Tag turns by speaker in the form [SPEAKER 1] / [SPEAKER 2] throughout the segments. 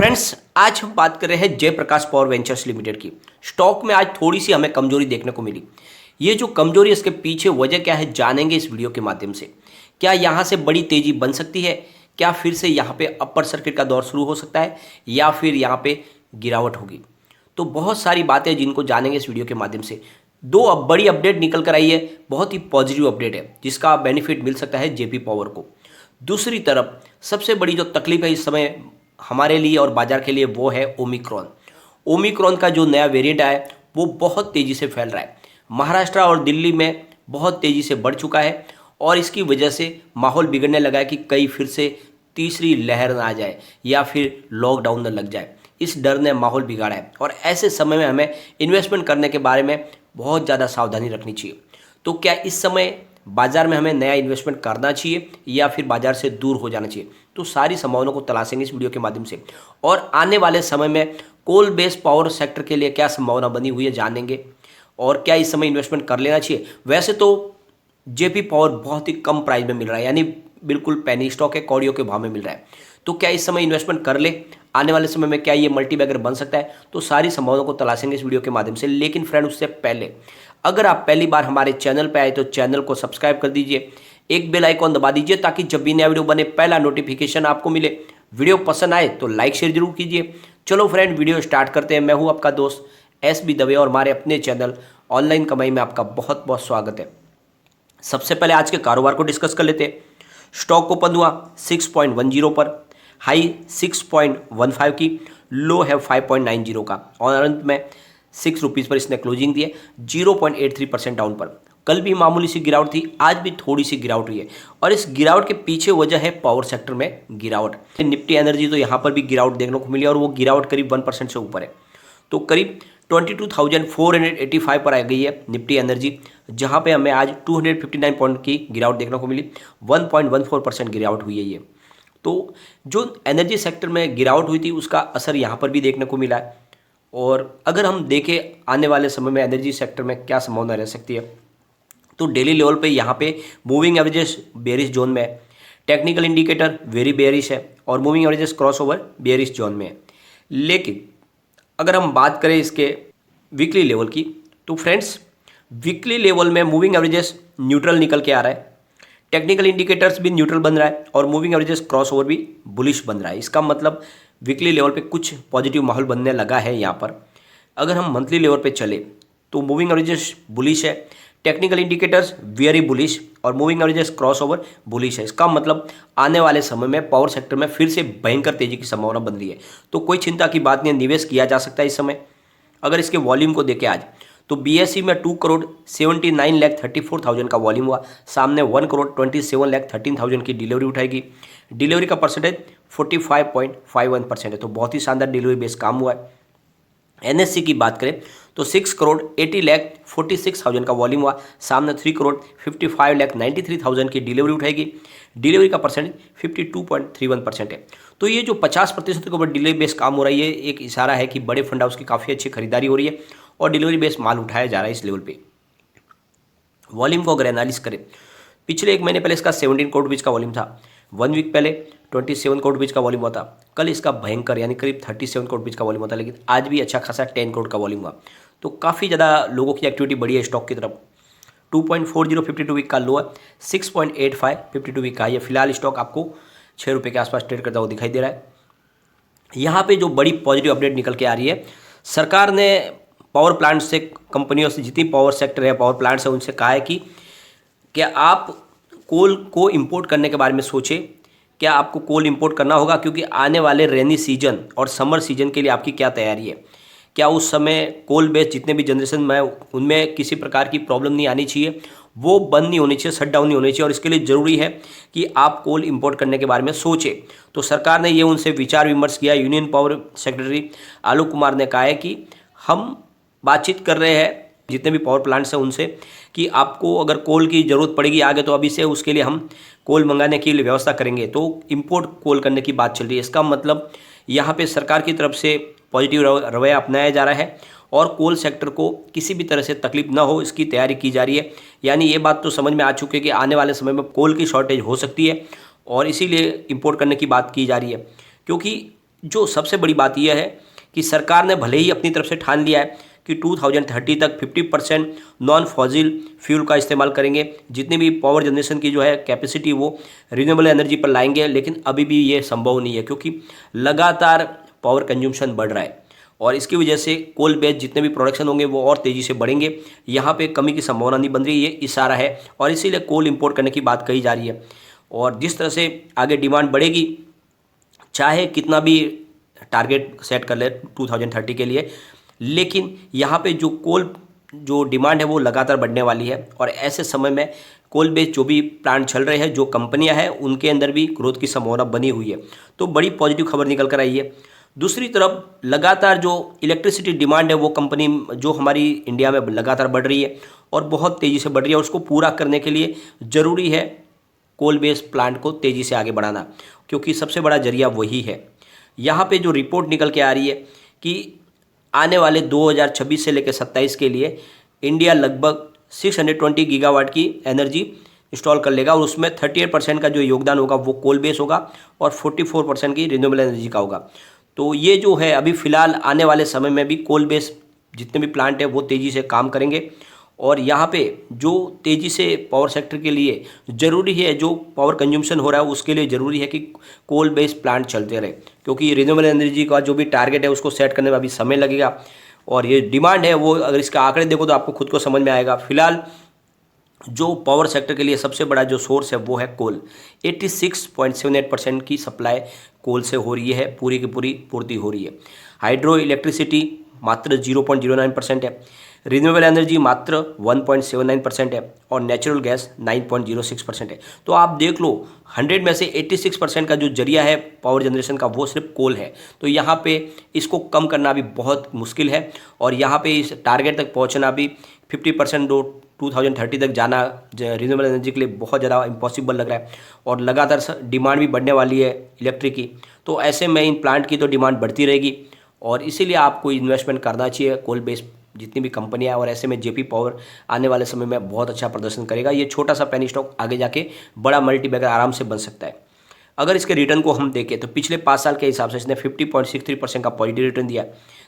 [SPEAKER 1] Friends, आज हम बात कर रहे हैं जयप्रकाश पावर वेंचर्स लिमिटेड की। स्टॉक में आज थोड़ी सी हमें कमजोरी देखने को मिली। ये जो कमजोरी है, इसके पीछे वजह क्या है, जानेंगे इस वीडियो के माध्यम से। क्या यहाँ से बड़ी तेजी बन सकती है? क्या फिर से यहाँ पे अपर सर्किट का दौर शुरू हो सकता है या फिर यहाँ पे गिरावट होगी? तो बहुत सारी बातें जिनको जानेंगे इस वीडियो के माध्यम से। दो अब बड़ी अपडेट निकल कर आई है, बहुत ही पॉजिटिव अपडेट है जिसका बेनिफिट मिल सकता है जेपी पावर को। दूसरी तरफ सबसे बड़ी जो तकलीफ है इस समय हमारे लिए और बाजार के लिए, वो है ओमिक्रॉन। ओमिक्रॉन का जो नया वेरिएंट आया है वो बहुत तेज़ी से फैल रहा है। महाराष्ट्र और दिल्ली में बहुत तेज़ी से बढ़ चुका है और इसकी वजह से माहौल बिगड़ने लगा है कि कहीं फिर से तीसरी लहर ना आ जाए या फिर लॉकडाउन न लग जाए। इस डर ने माहौल बिगाड़ा है और ऐसे समय में हमें इन्वेस्टमेंट करने के बारे में बहुत ज़्यादा सावधानी रखनी चाहिए। तो क्या इस समय बाजार में हमें नया इन्वेस्टमेंट करना चाहिए या फिर बाजार से दूर हो जाना चाहिए? तो सारी संभावनाओं को तलाशेंगे इस वीडियो के माध्यम से और आने वाले समय में कोल बेस्ड पावर सेक्टर के लिए क्या संभावना बनी हुई है जानेंगे और क्या इस समय इन्वेस्टमेंट कर लेना चाहिए। वैसे तो जेपी पावर बहुत ही कम प्राइस में मिल रहा है, यानी बिल्कुल पैनी स्टॉक है, कौड़ियों के भाव में मिल रहा है। तो क्या इस समय इन्वेस्टमेंट कर ले? आने वाले समय में क्या ये मल्टी बैगर बन सकता है? तो सारी संभावनाओं को तलाशेंगे इस वीडियो के माध्यम से। लेकिन फ्रेंड, उससे पहले अगर आप पहली बार हमारे चैनल पर आए तो चैनल को सब्सक्राइब कर दीजिए, एक बेल आइकॉन दबा दीजिए ताकि जब भी नया वीडियो बने पहला नोटिफिकेशन आपको मिले। वीडियो पसंद आए तो लाइक शेयर जरूर कीजिए। चलो फ्रेंड, वीडियो स्टार्ट करते हैं। मैं हूं आपका दोस्त SB दवे और हमारे अपने चैनल ऑनलाइन कमाई में आपका बहुत बहुत स्वागत है। सबसे पहले आज के कारोबार को डिस्कस कर लेते हैं। स्टॉक ओपन हुआ 6.10 पर, हाई 6.15 की, लो है 5.90 का और अंत में 6 रुपीज़ पर इसने क्लोजिंग दी है, 0.83% डाउन पर। कल भी मामूली सी गिरावट थी, आज भी थोड़ी सी गिरावट हुई है और इस गिरावट के पीछे वजह है पावर सेक्टर में गिरावट। निफ्टी एनर्जी तो यहाँ पर भी गिरावट देखने को मिली और वो गिरावट करीब 1% से ऊपर है। तो करीब 22,485 पर आ गई है निफ्टी एनर्जी, जहाँ पे हमें आज 259 पॉइंट की गिरावट देखने को मिली, 1.14% गिरावट हुई है ये। तो जो एनर्जी सेक्टर में गिरावट हुई थी उसका असर यहाँ पर भी देखने को मिला है। और अगर हम देखें आने वाले समय में एनर्जी सेक्टर में क्या संभावना रह सकती है, तो डेली लेवल पे यहाँ पे मूविंग एवरेजेस बेरिश जोन में है, टेक्निकल इंडिकेटर वेरी बेरिश है और moving averages crossover bearish zone में है। लेकिन अगर हम बात करें इसके वीकली लेवल की, तो फ्रेंड्स वीकली लेवल में मूविंग एवरेजेस न्यूट्रल निकल के आ रहा है, टेक्निकल इंडिकेटर्स भी न्यूट्रल बन रहा है और मूविंग एवरेजेस क्रॉसओवर भी बुलिश बन रहा है। इसका मतलब वीकली लेवल पे कुछ पॉजिटिव माहौल बनने लगा है यहाँ पर। अगर हम मंथली लेवल पे चले तो मूविंग एवरेजेस बुलिश है, टेक्निकल इंडिकेटर्स वेरी बुलिश और मूविंग एवरेजेस क्रॉसओवर बुलिश है। इसका मतलब आने वाले समय में पावर सेक्टर में फिर से भयंकर तेजी की संभावना बन रही है। तो कोई चिंता की बात नहीं है, निवेश किया जा सकता है इस समय। अगर इसके वॉल्यूम को देखें आज, तो BSE में 2,79,34,000 का वॉल्यूम हुआ, सामने 1,27,13,000 की डिलीवरी उठाएगी। डिलीवरी का परसेंटेज 45.51% है, तो बहुत ही शानदार डिलीवरी बेस काम हुआ है। NSE की बात करें तो 6,80,46,000 का वॉल्यूम हुआ, सामने 3,55,93,000 की डिलीवरी उठाएगी। डिलीवरी का परसेंटेज 52.31% है। तो ये जो 50% के ऊपर डिलीवरी बेस काम हो रहा है, ये एक इशारा है कि बड़े फंड हाउस की काफ़ी अच्छी खरीदारी हो रही है और डिलीवरी बेस माल उठाया जा रहा है इस लेवल पे। वॉल्यूम को अगर एनालिस करें, पिछले 1 महीने पहले इसका 17 करोड़ बीच का वॉल्यूम था, 1 वीक पहले 27 करोड़ बीच का वॉल्यूम हुआ था, कल इसका भयंकर यानी करीब 37 करोड़ बीच का वॉल्यूम होता है, लेकिन आज भी अच्छा खासा 10 करोड़ का वॉल्यूम हुआ। तो काफ़ी ज़्यादा लोगों की एक्टिविटी बढ़ी है स्टॉक की तरफ। 2.40 52 वीक का लो है, 6.85 52 वीक का है। ये फिलहाल स्टॉक आपको 6 रुपये के आसपास ट्रेड करता हुआ दिखाई दे रहा है। यहाँ पे जो बड़ी पॉजिटिव अपडेट निकल के आ रही है, सरकार ने पावर प्लांट से, कंपनियों से, जितनी पावर सेक्टर है पावर प्लांट से, उनसे कहा है कि क्या आप कोल को इंपोर्ट करने के बारे में सोचें। क्या आपको कोल इंपोर्ट करना होगा, क्योंकि आने वाले रेनी सीजन और समर सीजन के लिए आपकी क्या तैयारी है। क्या उस समय कोल बेस्ड जितने भी जनरेशन में उनमें किसी प्रकार की प्रॉब्लम नहीं आनी चाहिए, वो बंद नहीं होनी चाहिए, शट डाउन नहीं होनी चाहिए, और इसके लिए ज़रूरी है कि आप कोल इंपोर्ट करने के बारे में सोचें। तो सरकार ने ये उनसे विचार विमर्श किया। Union power secretary Alok Kumar ने कहा है कि हम बातचीत कर रहे हैं जितने भी पावर प्लांट्स हैं उनसे कि आपको अगर कोल की ज़रूरत पड़ेगी आगे, तो अभी से उसके लिए हम कोल मंगाने की व्यवस्था करेंगे। तो इंपोर्ट कोल करने की बात चल रही है। इसका मतलब यहाँ पे सरकार की तरफ से पॉजिटिव रवैया अपनाया जा रहा है और कोल सेक्टर को किसी भी तरह से तकलीफ ना हो, इसकी तैयारी की जा रही है। यानी ये बात तो समझ में आ चुकी है कि आने वाले समय में कोल की शॉर्टेज हो सकती है और इसीलिए इंपोर्ट करने की बात की जा रही है। क्योंकि जो सबसे बड़ी बात यह है कि सरकार ने भले ही अपनी तरफ से ठान लिया है कि 2030 तक 50% नॉन फॉसिल फ्यूल का इस्तेमाल करेंगे, जितनी भी पावर जनरेशन की जो है कैपेसिटी वो रिन्यूएबल एनर्जी पर लाएंगे, लेकिन अभी भी ये संभव नहीं है क्योंकि लगातार पावर कंज्यूमशन बढ़ रहा है और इसकी वजह से कोल बेस्ड जितने भी प्रोडक्शन होंगे वो और तेज़ी से बढ़ेंगे। यहाँ पे कमी की संभावना नहीं बन रही, ये इशारा है और इसीलिए कोल इंपोर्ट करने की बात कही जा रही है। और जिस तरह से आगे डिमांड बढ़ेगी, चाहे कितना भी टारगेट सेट कर ले 2030 के लिए, लेकिन यहाँ पे जो डिमांड है वो लगातार बढ़ने वाली है और ऐसे समय में कोल बेस्ड जो भी प्लांट चल रहे हैं, जो कंपनियां हैं, उनके अंदर भी ग्रोथ की संभावना बनी हुई है। तो बड़ी पॉजिटिव खबर निकल कर आई है। दूसरी तरफ लगातार जो इलेक्ट्रिसिटी डिमांड है वो कंपनी जो हमारी इंडिया में लगातार बढ़ रही है और बहुत तेज़ी से बढ़ रही है, और उसको पूरा करने के लिए ज़रूरी है कोल बेस्ड प्लांट को तेज़ी से आगे बढ़ाना, क्योंकि सबसे बड़ा जरिया वही है। यहाँ पे जो रिपोर्ट निकल के आ रही है कि आने वाले 2026 से लेकर 27 के लिए इंडिया लगभग 620 गीगावाट की एनर्जी इंस्टॉल कर लेगा और उसमें 38% का जो योगदान होगा वो कोल बेस होगा और 44% की रिन्यूएबल एनर्जी का होगा। तो ये जो है अभी फ़िलहाल आने वाले समय में भी कोल बेस जितने भी प्लांट है वो तेज़ी से काम करेंगे और यहाँ पे जो तेज़ी से पावर सेक्टर के लिए ज़रूरी है, जो पावर कंज्यूमशन हो रहा है उसके लिए ज़रूरी है कि कोल बेस्ड प्लांट चलते रहे, क्योंकि रिन्यूएबल एनर्जी का जो भी टारगेट है उसको सेट करने में अभी समय लगेगा और ये डिमांड है वो अगर इसका आंकड़े देखो तो आपको खुद को समझ में आएगा। फिलहाल जो पावर सेक्टर के लिए सबसे बड़ा जो सोर्स है वो है कोल। 86.78% की सप्लाई कोल से हो रही है, पूरी की पूरी पूर्ति हो रही है। हाइड्रो इलेक्ट्रिसिटी मात्र 0.09% है, रिन्यूएबल एनर्जी मात्र 1.79% है और नेचुरल गैस 9.06% है। तो आप देख लो 100 में से 86% का जो जरिया है पावर जनरेशन का वो सिर्फ कोल है। तो यहाँ पे इसको कम करना भी बहुत मुश्किल है और यहाँ पे इस टारगेट तक पहुँचना भी 50% 2030 तक जाना रिन्यूएबल एनर्जी के लिए बहुत ज़्यादा इम्पॉसिबल लग रहा है और लगातार डिमांड भी बढ़ने वाली है इलेक्ट्रिक की। तो ऐसे में इन प्लांट की तो डिमांड बढ़ती रहेगी और इसीलिए आपको इन्वेस्टमेंट करना चाहिए कोल बेस्ड जितनी भी कंपनियां, और ऐसे में जेपी पावर आने वाले समय में बहुत अच्छा प्रदर्शन करेगा। ये छोटा सा पेनी स्टॉक आगे जाके बड़ा मल्टीबैगर आराम से बन सकता है। अगर इसके रिटर्न को हम देखें तो पिछले 5 साल के हिसाब से इसने 50.63% का पॉजिटिव रिटर्न दिया,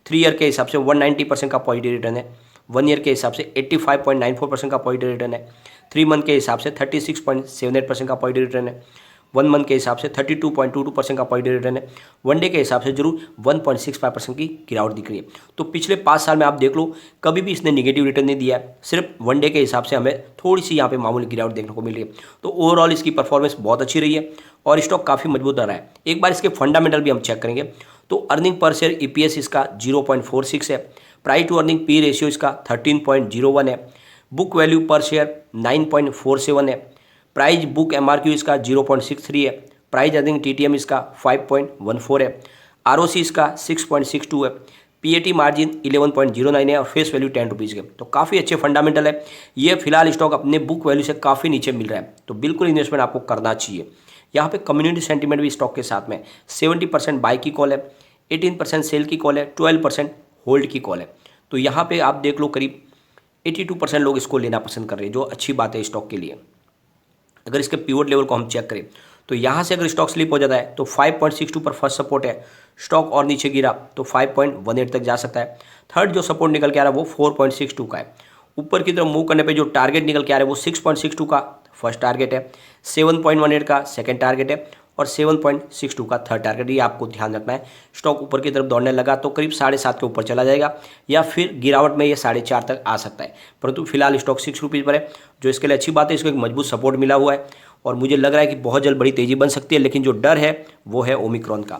[SPEAKER 1] 3 ईयर के हिसाब से 190% का पॉजिटिव रिटर्न है, 1 ईयर के हिसाब से 85.94% का पॉजिटिव रिटर्न है, 3 मंथ के हिसाब से 36.78% का पॉजिटिव रिटर्न है, 1 मंथ के हिसाब से 32.22% का पॉजिटिव रिटर्न है, 1 डे के हिसाब से जरूर 1.65% की गिरावट दिख रही है। तो पिछले 5 साल में आप देख लो कभी भी इसने निगेटिव रिटर्न नहीं दिया है, सिर्फ 1 डे के हिसाब से हमें थोड़ी सी यहाँ पे मामूली गिरावट देखने को मिल रही है। तो ओवरऑल इसकी परफॉर्मेंस बहुत अच्छी रही है और स्टॉक काफ़ी मजबूत रहा है। एक बार इसके फंडामेंटल भी हम चेक करेंगे तो अर्निंग पर शेयर EPS इसका 0.46 है, price to earning P ratio इसका 13.01 है, बुक वैल्यू पर शेयर 9.47 है, प्राइस बुक MRQ इसका 0.63 है, प्राइस अर्निंग TTM इसका 5.14 है, ROC इसका 6.62 है, PAT मार्जिन 11.09 है और फेस वैल्यू 10 रुपीज़ के। तो काफ़ी अच्छे फंडामेंटल है। ये फिलहाल स्टॉक अपने बुक वैल्यू से काफ़ी नीचे मिल रहा है, तो बिल्कुल इन्वेस्टमेंट आपको करना चाहिए। यहाँ पे कम्युनिटी सेंटीमेंट भी स्टॉक के साथ में 70% बाई की कॉल है, 18% सेल की कॉल है, 12% होल्ड की कॉल है। तो यहाँ पे आप देख लो करीब 82% लोग इसको लेना पसंद कर रहे हैं, जो अच्छी बात है स्टॉक के लिए। अगर इसके पिवट लेवल को हम चेक करें तो यहाँ से अगर स्टॉक स्लिप हो जाता है तो 5.62 पर फर्स्ट सपोर्ट है, स्टॉक और नीचे गिरा तो 5.18 तक जा सकता है। थर्ड जो सपोर्ट निकल के आ रहा है वो 4.62 का है। ऊपर की तरफ मूव करने पे जो टारगेट निकल के आ रहा है वो 6.62 का फर्स्ट टारगेट है, 7.18 का सेकंड टारगेट है और 7.62 का थर्ड टारगेट। ये आपको ध्यान रखना है। स्टॉक ऊपर की तरफ दौड़ने लगा तो करीब 7.5 के ऊपर चला जाएगा या फिर गिरावट में ये 4.5 तक आ सकता है, परंतु फिलहाल स्टॉक 6 रुपीज़ पर है, जो इसके लिए अच्छी बात है। इसको एक मजबूत सपोर्ट मिला हुआ है और मुझे लग रहा है कि बहुत जल्द बड़ी तेज़ी बन सकती है। लेकिन जो डर है वो है ओमिक्रॉन का।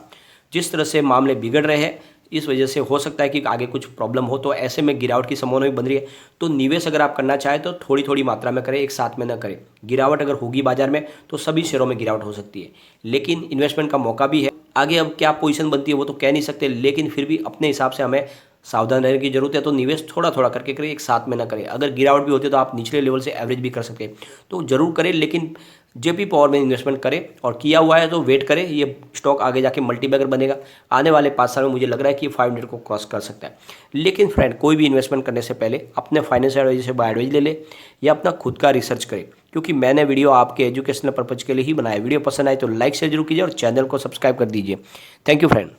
[SPEAKER 1] जिस तरह से मामले बिगड़ रहे हैं इस वजह से हो सकता है कि आगे कुछ प्रॉब्लम हो, तो ऐसे में गिरावट की संभावना भी बन रही है। तो निवेश अगर आप करना चाहें तो थोड़ी थोड़ी मात्रा में करें, एक साथ में ना करें। गिरावट अगर होगी बाजार में तो सभी शेयरों में गिरावट हो सकती है, लेकिन इन्वेस्टमेंट का मौका भी है। आगे अब क्या पोजीशन बनती है वो तो कह नहीं सकते, लेकिन फिर भी अपने हिसाब से हमें सावधान रहने की जरूरत है। तो निवेश थोड़ा थोड़ा करके करें, एक साथ में ना करें। अगर गिरावट भी होती है तो आप निचले लेवल से एवरेज भी कर सकते हैं, तो जरूर करें, लेकिन जेपी पावर में इन्वेस्टमेंट करें। और किया हुआ है तो वेट करें, ये स्टॉक आगे जाके मल्टीबैगर बनेगा। आने वाले 5 साल में मुझे लग रहा है कि 500 को क्रॉस कर सकता है। लेकिन फ्रेंड, कोई भी इन्वेस्टमेंट करने से पहले अपने फाइनेंशियल एडवाइजर से बाय एडवाइज ले ले या अपना खुद का रिसर्च करें, क्योंकि मैंने वीडियो आपके एजुकेशनल पर्पज के लिए ही बनाया। वीडियो पसंद आए तो लाइक शेयर जरूर कीजिए और चैनल को सब्सक्राइब कर दीजिए। Thank you friend.